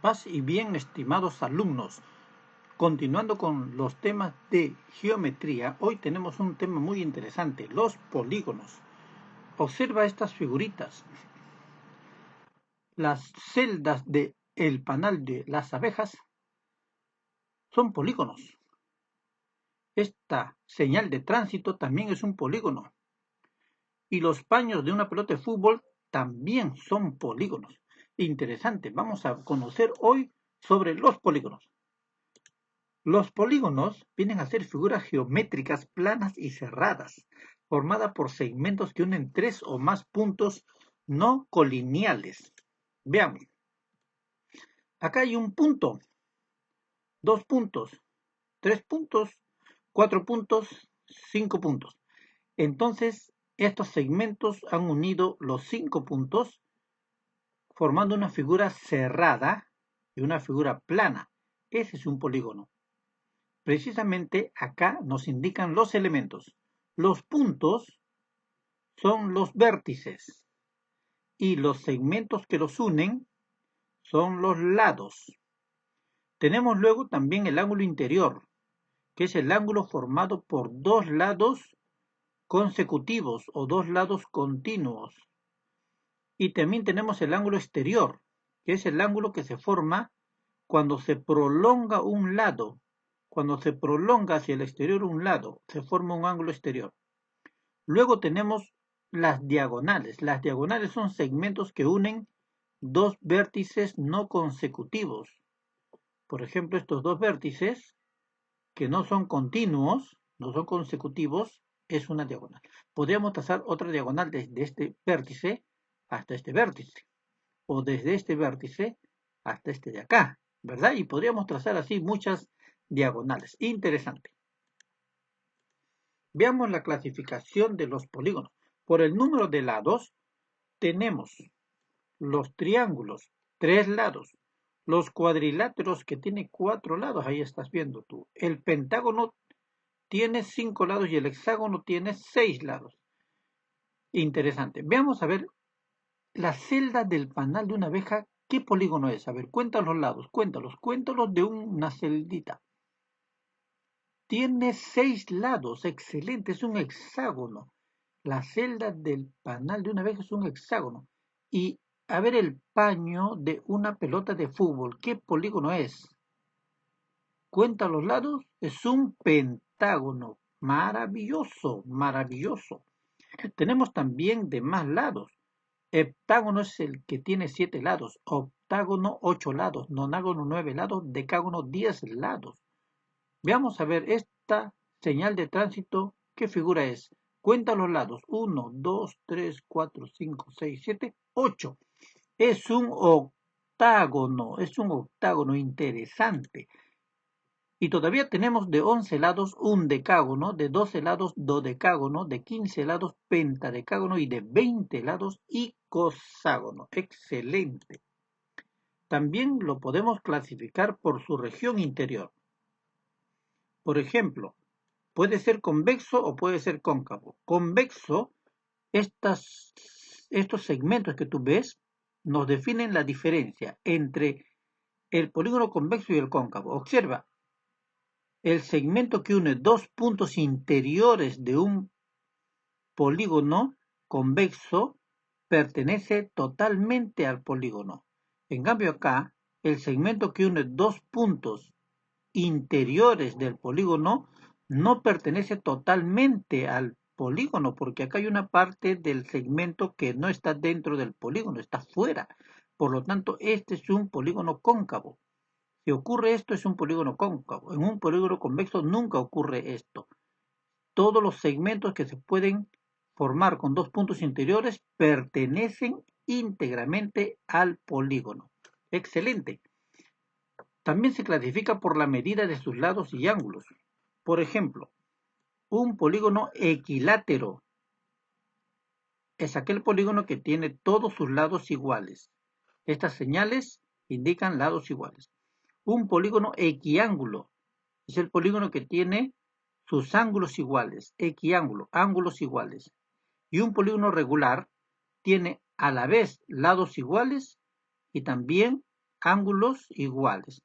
Paz y bien, estimados alumnos. Continuando con los temas de geometría, hoy tenemos un tema muy interesante, los polígonos. Observa estas figuritas. Las celdas del panal de las abejas son polígonos. Esta señal de tránsito también es un polígono. Y los paños de una pelota de fútbol también son polígonos. Interesante, vamos a conocer hoy sobre los polígonos. Los polígonos vienen a ser figuras geométricas planas y cerradas, formadas por segmentos que unen tres o más puntos no colineales. Veamos. Acá hay un punto, dos puntos, tres puntos, cuatro puntos, cinco puntos. Entonces, estos segmentos han unido los 5 puntos, formando una figura cerrada y una figura plana. Ese es un polígono. Precisamente acá nos indican los elementos. Los puntos son los vértices y los segmentos que los unen son los lados. Tenemos luego también el ángulo interior, que es el ángulo formado por dos lados consecutivos o dos lados continuos. Y también tenemos el ángulo exterior, que es el ángulo que se forma cuando se prolonga un lado. Cuando se prolonga hacia el exterior un lado, se forma un ángulo exterior. Luego tenemos las diagonales. Las diagonales son segmentos que unen dos vértices no consecutivos. Por ejemplo, estos dos vértices, que no son continuos, no son consecutivos, es una diagonal. Podríamos trazar otra diagonal desde este vértice hasta este vértice, o desde este vértice hasta este de acá, ¿verdad? Y podríamos trazar así muchas diagonales. Interesante. Veamos la clasificación de los polígonos. Por el número de lados, tenemos los triángulos, 3 lados, los cuadriláteros que tiene 4 lados, ahí estás viendo tú. El pentágono tiene 5 lados y el hexágono tiene 6 lados. Interesante. Veamos a ver la celda del panal de una abeja. ¿Qué polígono es? A ver, cuenta los lados, cuéntalos de una celdita. Tiene 6 lados, excelente, es un hexágono. La celda del panal de una abeja es un hexágono. Y a ver el paño de una pelota de fútbol, ¿qué polígono es? Cuenta los lados, es un pentágono. Maravilloso, maravilloso. Tenemos también de más lados. Heptágono es el que tiene 7 lados, octágono 8 lados, nonágono 9 lados, decágono 10 lados. Veamos a ver esta señal de tránsito, ¿qué figura es? Cuenta los lados, 1, 2, 3, 4, 5, 6, 7, 8. Es un octágono interesante. Y todavía tenemos de 11 lados un decágono, de 12 lados dodecágono, de 15 lados pentadecágono y de 20 lados icoságono. Excelente. También lo podemos clasificar por su región interior. Por ejemplo, puede ser convexo o puede ser cóncavo. Convexo, estos segmentos que tú ves nos definen la diferencia entre el polígono convexo y el cóncavo. Observa, el segmento que une dos puntos interiores de un polígono convexo pertenece totalmente al polígono. En cambio acá, el segmento que une dos puntos interiores del polígono no pertenece totalmente al polígono, porque acá hay una parte del segmento que no está dentro del polígono, está fuera. Por lo tanto, este es un polígono cóncavo. Si ocurre esto, es un polígono cóncavo. En un polígono convexo nunca ocurre esto. Todos los segmentos que se pueden formar con dos puntos interiores pertenecen íntegramente al polígono. Excelente. También se clasifica por la medida de sus lados y ángulos. Por ejemplo, un polígono equilátero es aquel polígono que tiene todos sus lados iguales. Estas señales indican lados iguales. Un polígono equiángulo es el polígono que tiene sus ángulos iguales, equiángulo, ángulos iguales. Y un polígono regular tiene a la vez lados iguales y también ángulos iguales.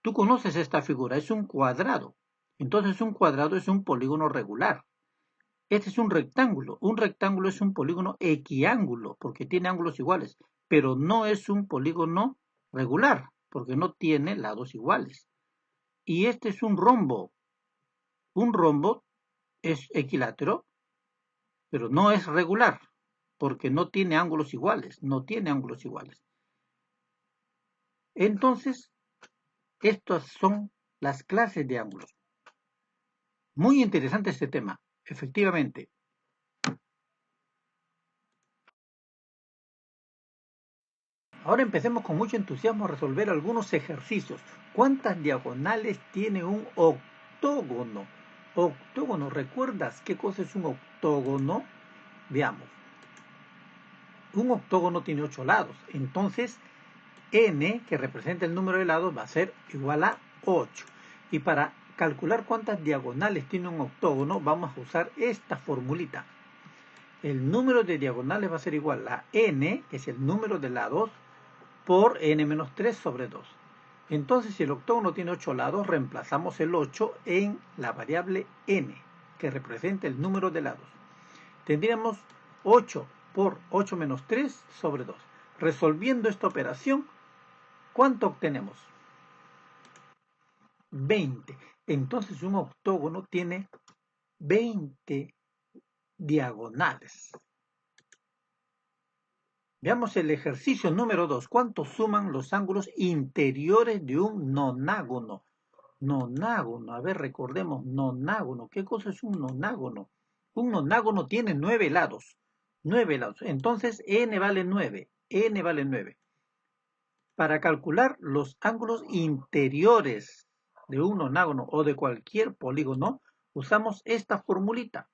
Tú conoces esta figura, es un cuadrado. Entonces un cuadrado es un polígono regular. Este es un rectángulo. Un rectángulo es un polígono equiángulo porque tiene ángulos iguales, pero no es un polígono regular porque no tiene lados iguales. Y este es un rombo. Un rombo es equilátero, pero no es regular porque no tiene ángulos iguales. No tiene ángulos iguales. Entonces, estas son las clases de ángulos. Muy interesante este tema, efectivamente. Ahora empecemos con mucho entusiasmo a resolver algunos ejercicios. ¿Cuántas diagonales tiene un octógono? Octógono, ¿recuerdas qué cosa es un octógono? Veamos. Un octógono tiene 8 lados, entonces n, que representa el número de lados, va a ser igual a 8. Y para calcular cuántas diagonales tiene un octógono, vamos a usar esta formulita. El número de diagonales va a ser igual a n, que es el número de lados, por n menos 3 sobre 2. Entonces, si el octógono tiene 8 lados, reemplazamos el 8 en la variable n, que representa el número de lados. Tendríamos 8 por 8 menos 3 sobre 2. Resolviendo esta operación, ¿cuánto obtenemos? 20. Entonces, un octógono tiene 20 diagonales. Veamos el ejercicio número 2. ¿Cuánto suman los ángulos interiores de un nonágono? Nonágono, a ver, recordemos, nonágono. ¿Qué cosa es un nonágono? Un nonágono tiene 9 lados. 9 lados. Entonces, n vale 9. N vale 9. Para calcular los ángulos interiores de un nonágono o de cualquier polígono, usamos esta formulita.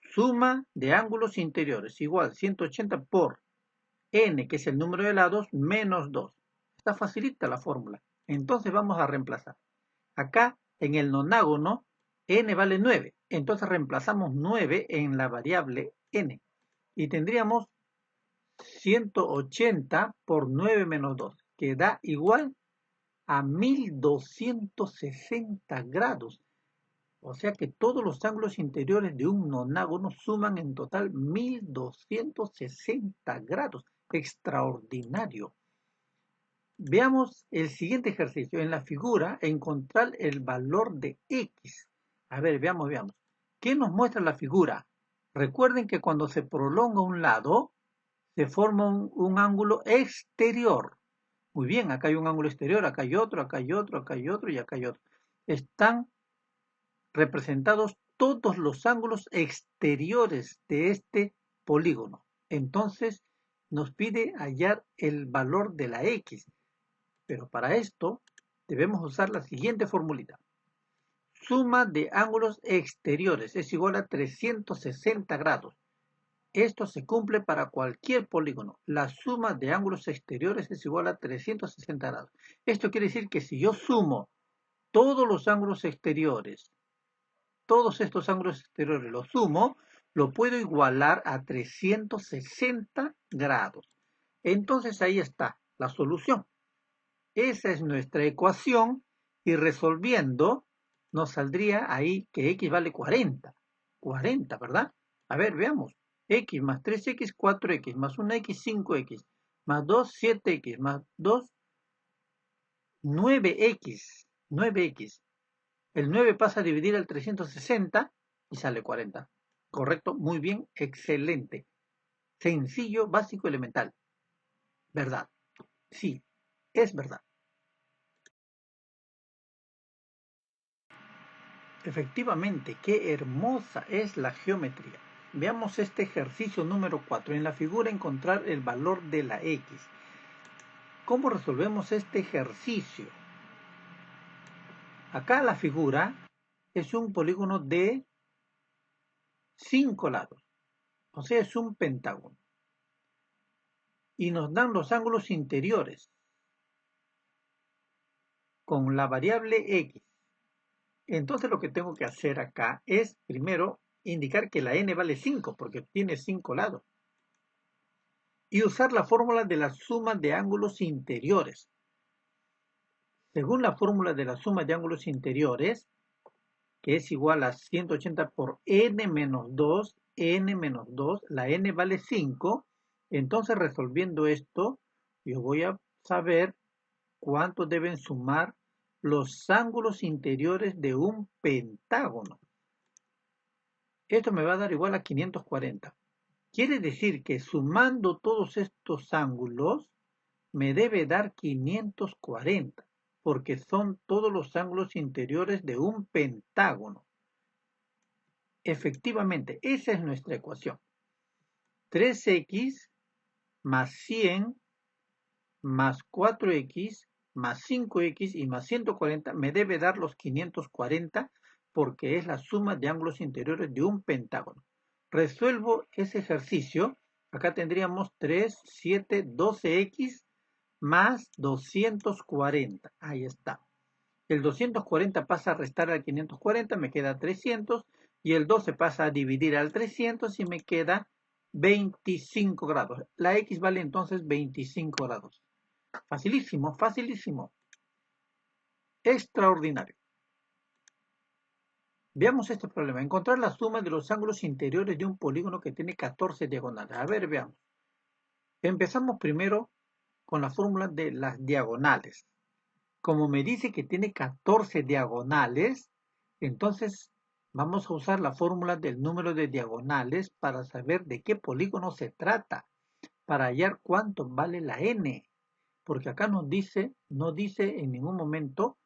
Suma de ángulos interiores igual 180 por n, que es el número de lados, menos 2. Está facilita la fórmula. Entonces vamos a reemplazar. Acá, en el nonágono, n vale 9. Entonces reemplazamos 9 en la variable n. Y tendríamos 180 por 9 menos 2, que da igual a 1260 grados. O sea que todos los ángulos interiores de un nonágono suman en total 1260 grados. Extraordinario. Veamos el siguiente ejercicio. En la figura, encontrar el valor de x. A ver, veamos. ¿Qué nos muestra la figura? Recuerden que cuando se prolonga un lado, se forma un ángulo exterior. Muy bien, acá hay un ángulo exterior, acá hay otro, acá hay otro, acá hay otro y acá hay otro. Están representados todos los ángulos exteriores de este polígono. Entonces, nos pide hallar el valor de la x. Pero para esto, debemos usar la siguiente formulita. Suma de ángulos exteriores es igual a 360 grados. Esto se cumple para cualquier polígono. La suma de ángulos exteriores es igual a 360 grados. Esto quiere decir que si yo sumo todos los ángulos exteriores, todos estos ángulos exteriores los sumo, lo puedo igualar a 360 grados. Entonces ahí está la solución. Esa es nuestra ecuación y resolviendo nos saldría ahí que x vale 40. 40, ¿verdad? A ver, veamos. X más 3x, 4x, más 1x, 5x, más 2, 7x, más 2, 9x. 9x. El 9 pasa a dividir el 360 y sale 40. ¿Correcto? Muy bien, excelente. Sencillo, básico, elemental. ¿Verdad? Sí, es verdad. Efectivamente, qué hermosa es la geometría. Veamos este ejercicio número 4. En la figura encontrar el valor de la x. ¿Cómo resolvemos este ejercicio? Acá la figura es un polígono de 5 lados. O sea, es un pentágono. Y nos dan los ángulos interiores con la variable x. Entonces lo que tengo que hacer acá es primero indicar que la n vale 5 porque tiene 5 lados. Y usar la fórmula de la suma de ángulos interiores. Según la fórmula de la suma de ángulos interiores, que es igual a 180 por n menos 2, la n vale 5, entonces resolviendo esto, yo voy a saber cuánto deben sumar los ángulos interiores de un pentágono. Esto me va a dar igual a 540. Quiere decir que sumando todos estos ángulos, me debe dar 540, porque son todos los ángulos interiores de un pentágono. Efectivamente, esa es nuestra ecuación. 3x más 100 más 4x más 5x y más 140 me debe dar los 540 porque es la suma de ángulos interiores de un pentágono. Resuelvo ese ejercicio. Acá tendríamos 3, 7, 12x más 240. Ahí está. El 240 pasa a restar al 540, me queda 300. Y el 12 pasa a dividir al 300 y me queda 25 grados. La x vale entonces 25 grados. Facilísimo, facilísimo. Extraordinario. Veamos este problema. Encontrar la suma de los ángulos interiores de un polígono que tiene 14 diagonales. A ver, veamos. Empezamos primero con la fórmula de las diagonales. Como me dice que tiene 14 diagonales, entonces vamos a usar la fórmula del número de diagonales para saber de qué polígono se trata, para hallar cuánto vale la n. Porque acá no dice en ningún momento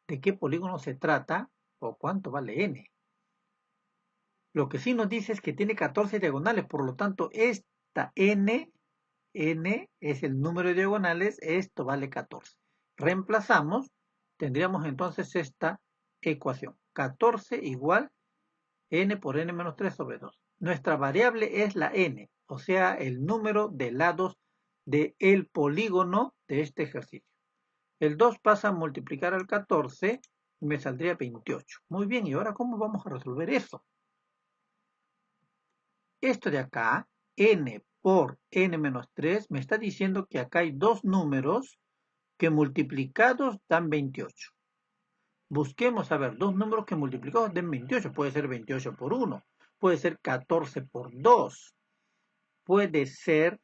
de qué polígono se trata o cuánto vale n. Lo que sí nos dice es que tiene 14 diagonales, por lo tanto esta n es el número de diagonales, esto vale 14. Reemplazamos, tendríamos entonces esta ecuación. 14 igual n por n menos 3 sobre 2. Nuestra variable es la n, o sea, el número de lados del polígono de este ejercicio. El 2 pasa a multiplicar al 14 y me saldría 28. Muy bien, ¿y ahora cómo vamos a resolver eso? Esto de acá, n por n menos 3, me está diciendo que acá hay dos números que multiplicados dan 28. Busquemos, a ver, dos números que multiplicados den 28. Puede ser 28 por 1, puede ser 14 por 2, puede ser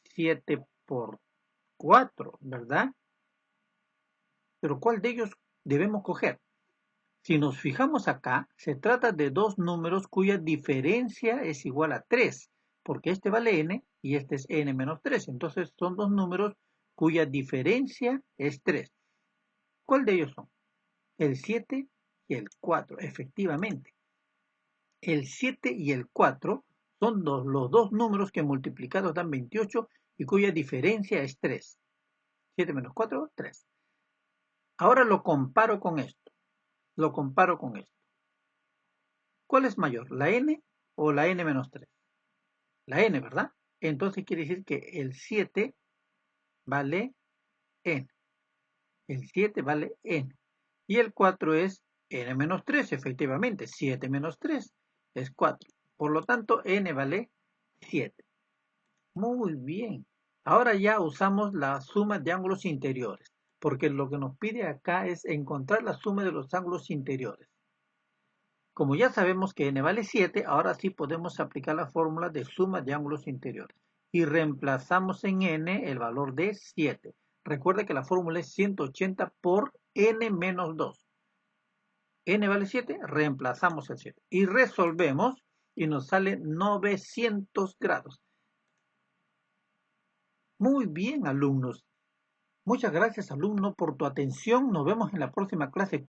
7 por 4, ¿verdad? Pero ¿cuál de ellos debemos coger? Si nos fijamos acá, se trata de dos números cuya diferencia es igual a 3, porque este vale n y este es n menos 3. Entonces son dos números cuya diferencia es 3. ¿Cuál de ellos son? El 7 y el 4, efectivamente. El 7 y el 4 son los dos números que multiplicados dan 28 y cuya diferencia es 3. 7 menos 4, 3. Ahora lo comparo con esto. ¿Cuál es mayor, la n o la n menos 3? La n, ¿verdad? Entonces quiere decir que el 7 vale n. El 7 vale n. Y el 4 es n menos 3, efectivamente. 7 menos 3 es 4. Por lo tanto, n vale 7. Muy bien. Ahora ya usamos la suma de ángulos interiores, porque lo que nos pide acá es encontrar la suma de los ángulos interiores. Como ya sabemos que n vale 7, ahora sí podemos aplicar la fórmula de suma de ángulos interiores. Y reemplazamos en n el valor de 7. Recuerde que la fórmula es 180 por n menos 2. N vale 7, reemplazamos el 7. Y resolvemos y nos sale 900 grados. Muy bien, alumnos. Muchas gracias, alumno, por tu atención. Nos vemos en la próxima clase.